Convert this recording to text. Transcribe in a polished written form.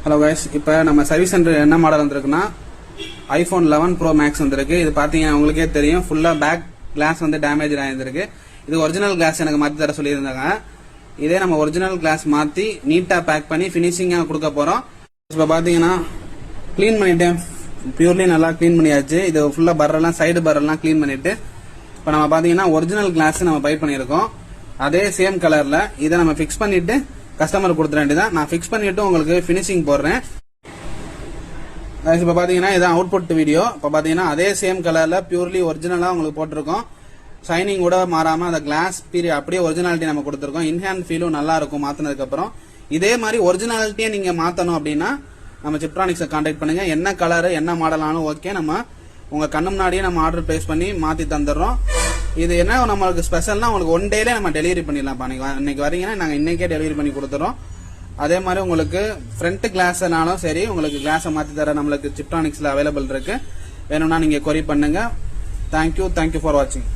Hello guys, இப்போ நம்ம service centre என்ன மாடல் வந்திருக்குன்னா ஐபோன் 11 ப்ரோ மேக்ஸ் வந்திருக்கு. இது பார்த்தீங்கன்னா உங்களுக்கே தெரியும், ஃபுல்லாக பேக் கிளாஸ் வந்து டேமேஜ் ஆகிருக்கு. இது ஒரிஜினல் கிளாஸ் எனக்கு மாற்றி தர சொல்லியிருந்தாங்க. இதே நம்ம ஒரிஜினல் கிளாஸ் மாற்றி நீட்டாக பேக் பண்ணி ஃபினிஷிங்காக கொடுக்க போகிறோம். இப்போ பார்த்தீங்கன்னா க்ளீன் பண்ணிட்டேன், பியூர்லி நல்லா க்ளீன் பண்ணியாச்சு. இது ஃபுல்லாக பர்ரெல்லாம் சைடு பர்ரெல்லாம் க்ளீன் பண்ணிட்டு இப்போ நம்ம பார்த்தீங்கன்னா ஒரிஜினல் கிளாஸ் நம்ம பை பண்ணியிருக்கோம். அதே சேம் கலரில் இதை நம்ம ஃபிக்ஸ் பண்ணிட்டு கஸ்டமர் கொடுத்துட வேண்டியதான். நான் ஃபிக்ஸ் பண்ணிட்டு உங்களுக்கு ஃபினிஷிங் போடுறேன். இப்போ பார்த்தீங்கன்னா இதான் அவுட்புட் வீடியோ. இப்போ பார்த்தீங்கன்னா அதே சேம் கலரில் பியூர்லி ஒரிஜினலாக உங்களுக்கு போட்டிருக்கோம். ஷைனிங் கூட மாறாமல் அந்த கிளாஸ் பீரியட் அப்படியே ஒரிஜினாலிட்டி நம்ம கொடுத்துருக்கோம். இன்ஹேண்ட் ஃபீலும் நல்லா இருக்கும் மாற்றினதுக்கப்புறம். இதே மாதிரி ஒரிஜினாலிட்டியை நீங்கள் மாற்றணும் அப்படின்னா நம்ம சிப்ட்ரானிக்ஸை கான்டாக்ட் பண்ணுங்க. என்ன கலரு என்ன மாடலானும் ஓகே, நம்ம உங்கள் கண்ணு முன்னாடியே நம்ம ஆர்டர் பிளேஸ் பண்ணி மாற்றி தந்துடுறோம். இது என்ன நம்மளுக்கு ஸ்பெஷல்னா உங்களுக்கு ஒன் டேல நம்ம டெலிவரி பண்ணிடலாம். இன்னைக்கு வரீங்கன்னா நாங்கள் இன்னைக்கே டெலிவரி பண்ணி கொடுத்துறோம். அதே மாதிரி உங்களுக்கு ஃப்ரண்ட் கிளாஸ்னாலும் சரி, உங்களுக்கு கிளாஸை மாற்றி தர நம்மளுக்கு சிப்ட்ரானிக்ஸில் அவைலபிள் இருக்கு. வேணும்னா நீங்கள் கொரி பண்ணுங்க. தேங்க்யூ ஃபார் வாட்சிங்.